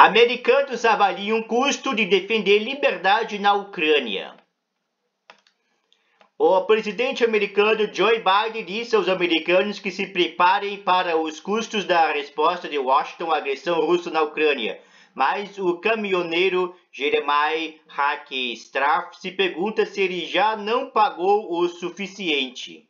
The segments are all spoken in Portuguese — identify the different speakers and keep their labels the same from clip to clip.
Speaker 1: Americanos avaliam o custo de defender liberdade na Ucrânia. O presidente americano Joe Biden disse aos americanos que se preparem para os custos da resposta de Washington à agressão russa na Ucrânia. Mas o caminhoneiro Jeremiah Hackstraff se pergunta se ele já não pagou o suficiente.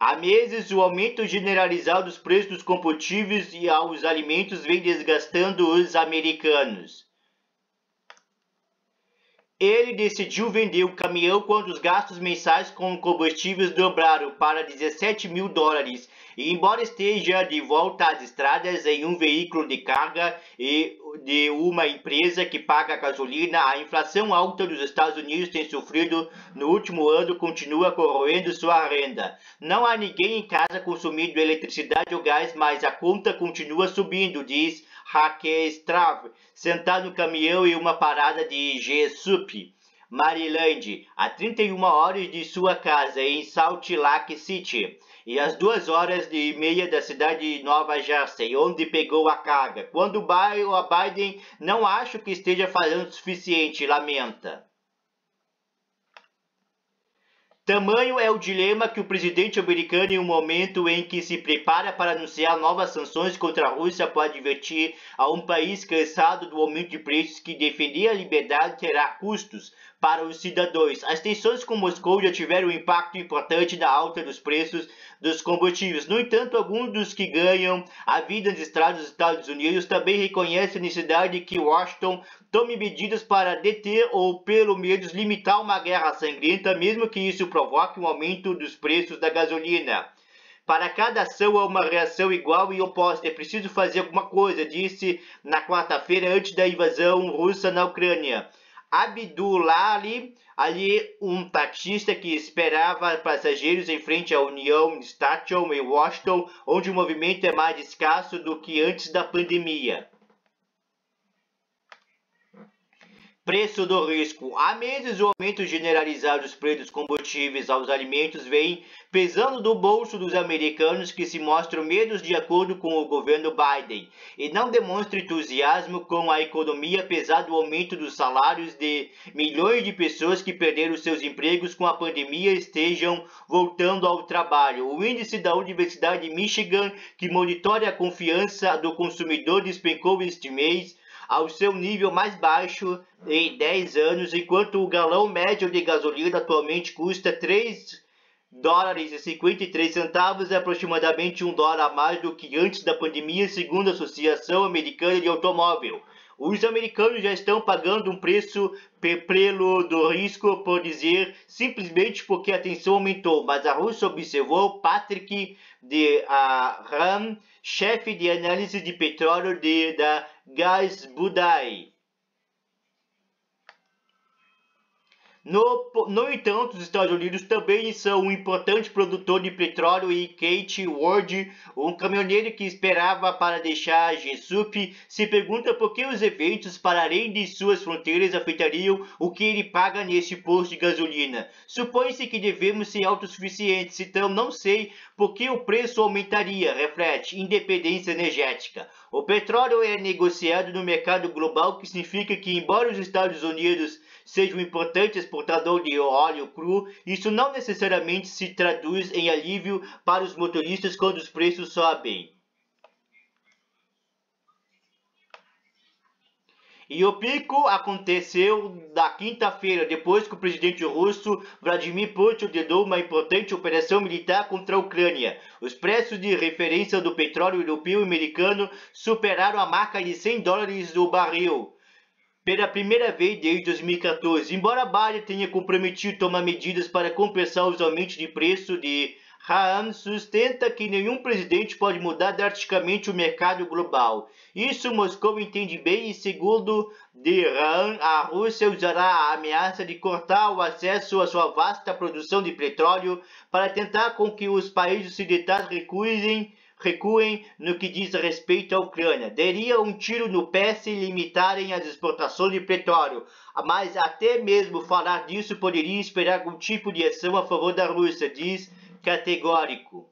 Speaker 1: Há meses, o aumento generalizado dos preços dos combustíveis e aos alimentos vem desgastando os americanos. Ele decidiu vender o caminhão quando os gastos mensais com combustíveis dobraram para $17 mil. E embora esteja de volta às estradas em um veículo de carga e de uma empresa que paga gasolina, a inflação alta dos Estados Unidos tem sofrido no último ano continua corroendo sua renda. Não há ninguém em casa consumindo eletricidade ou gás, mas a conta continua subindo, diz Hackstraff, sentado no caminhão em uma parada de Jesup, Maryland, a 31 horas de sua casa em Salt Lake City e às 2h30 da cidade de Nova Jersey, onde pegou a carga. Quando o Biden não acha que esteja fazendo o suficiente, lamenta. Tamanho é o dilema que o presidente americano, em um momento em que se prepara para anunciar novas sanções contra a Rússia, pode advertir a um país cansado do aumento de preços que defender a liberdade terá custos para os cidadãos. As tensões com Moscou já tiveram um impacto importante na alta dos preços dos combustíveis. No entanto, alguns dos que ganham a vida nas estradas dos Estados Unidos também reconhecem a necessidade de que Washington tome medidas para deter ou, pelo menos, limitar uma guerra sangrenta, mesmo que isso provoque um aumento dos preços da gasolina. Para cada ação há uma reação igual e oposta. É preciso fazer alguma coisa, disse na quarta-feira antes da invasão russa na Ucrânia. Abdullahi Ali, um taxista que esperava passageiros em frente à Union Station em Washington, onde o movimento é mais escasso do que antes da pandemia. Preço do risco. Há meses, o aumento generalizado dos preços dos combustíveis aos alimentos vem pesando no bolso dos americanos, que se mostram menos de acordo com o governo Biden e não demonstram entusiasmo com a economia, apesar do aumento dos salários de milhões de pessoas que perderam seus empregos com a pandemia estejam voltando ao trabalho. O índice da Universidade de Michigan, que monitora a confiança do consumidor, despencou este mês ao seu nível mais baixo em 10 anos, enquanto o galão médio de gasolina atualmente custa $3,53, aproximadamente $1 a mais do que antes da pandemia, segundo a Associação Americana de Automóvel. Os americanos já estão pagando um preço pelo do risco, por dizer, simplesmente porque a tensão aumentou, mas a Rússia observou Patrick de Ram, chefe de análise de petróleo da Gazprom. No entanto, os Estados Unidos também são um importante produtor de petróleo e Kate Ward, um caminhoneiro que esperava para deixar Jesup, se pergunta por que os eventos para além de suas fronteiras afetariam o que ele paga neste posto de gasolina. Supõe-se que devemos ser autossuficientes, então não sei por que o preço aumentaria, reflete independência energética. O petróleo é negociado no mercado global, o que significa que, embora os Estados Unidos seja um importante exportador de óleo cru, isso não necessariamente se traduz em alívio para os motoristas quando os preços sobem. E o pico aconteceu na quinta-feira, depois que o presidente russo Vladimir Putin ordenou uma importante operação militar contra a Ucrânia. Os preços de referência do petróleo europeu e americano superaram a marca de $100 o barril pela primeira vez desde 2014. Embora Biden tenha comprometido tomar medidas para compensar os aumentos de preço de Ram sustenta que nenhum presidente pode mudar drasticamente o mercado global. Isso Moscou entende bem e, segundo de Ram, a Rússia usará a ameaça de cortar o acesso à sua vasta produção de petróleo para tentar com que os países ocidentais recuem no que diz respeito à Ucrânia. Daria um tiro no pé se limitarem as exportações de petróleo, mas até mesmo falar disso poderia esperar algum tipo de ação a favor da Rússia, diz categórico.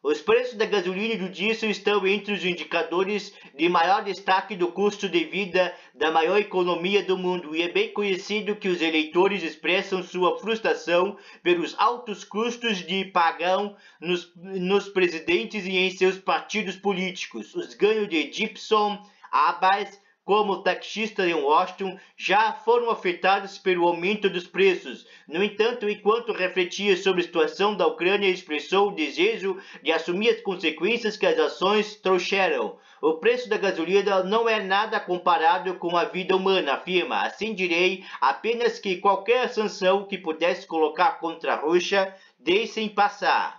Speaker 1: Os preços da gasolina e do diesel estão entre os indicadores de maior destaque do custo de vida da maior economia do mundo e é bem conhecido que os eleitores expressam sua frustração pelos altos custos de pagam nos presidentes e em seus partidos políticos. Os ganhos de Gibson, Abbas, como taxistas em Washington, já foram afetados pelo aumento dos preços. No entanto, enquanto refletia sobre a situação da Ucrânia, expressou o desejo de assumir as consequências que as ações trouxeram. O preço da gasolina não é nada comparado com a vida humana, afirma. Assim direi apenas que qualquer sanção que pudesse colocar contra a Rússia, deixem passar.